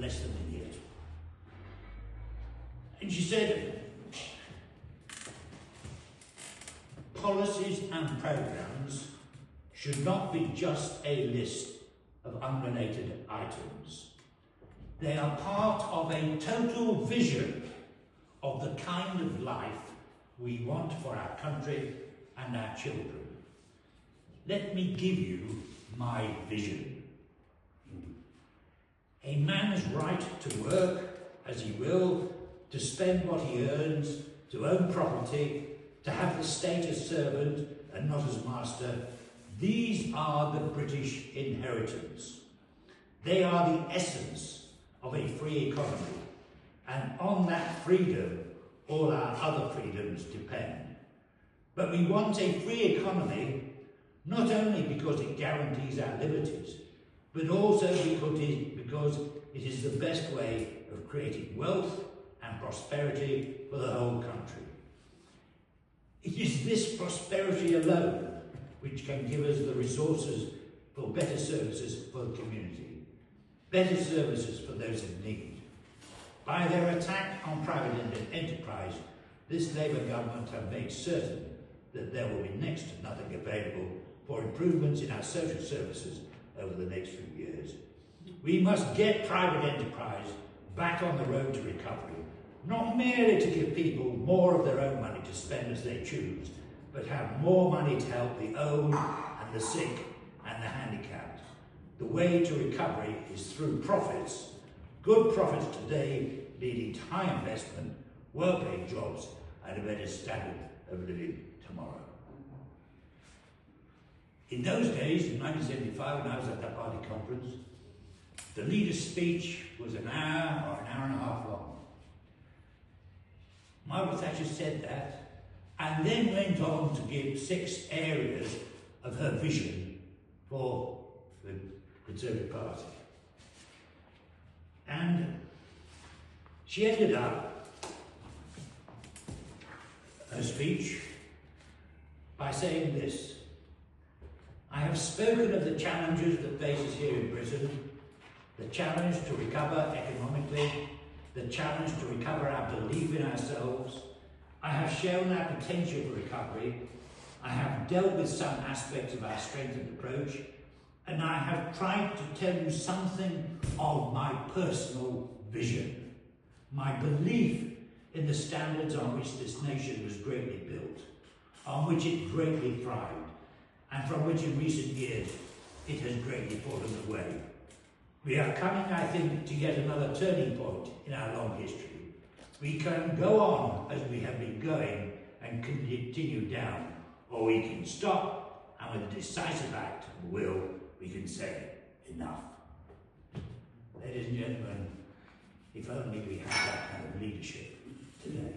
less than a year. And she said, policies and programmes should not be just a list of unrelated items. They are part of a total vision of the kind of life we want for our country and our children. Let me give you my vision. A man's right to work as he will, to spend what he earns, to own property, to have the state as servant and not as master, these are the British inheritance. They are the essence of a free economy, and on that freedom all our other freedoms depend. But we want a free economy not only because it guarantees our liberties, but also because it is the best way of creating wealth and prosperity for the whole country. It is this prosperity alone which can give us the resources for better services for the community, better services for those in need. By their attack on private enterprise, this Labour government have made certain that there will be next to nothing available for improvements in our social services over the next few years. We must get private enterprise back on the road to recovery, not merely to give people more of their own money to spend as they choose, but have more money to help the old and the sick and the handicapped. The way to recovery is through profits, good profits today leading to high investment, well-paid jobs and a better standard of living tomorrow. In those days, in 1975, when I was at that party conference, the leader's speech was an hour or an hour and a half long. Margaret Thatcher said that, and then went on to give 6 areas of her vision for the Conservative Party. And she ended up her speech by saying this: I have spoken of the challenges that face us here in Britain, the challenge to recover economically, the challenge to recover our belief in ourselves. I have shown our potential for recovery. I have dealt with some aspects of our strengthened approach, and I have tried to tell you something of my personal vision, my belief in the standards on which this nation was greatly built, on which it greatly thrived, and from which in recent years it has greatly fallen away. We are coming, I think, to yet another turning point in our long history. We can go on as we have been going and continue down, or we can stop, and with a decisive act of will, we can say, enough. Ladies and gentlemen, if only we had that kind of leadership today.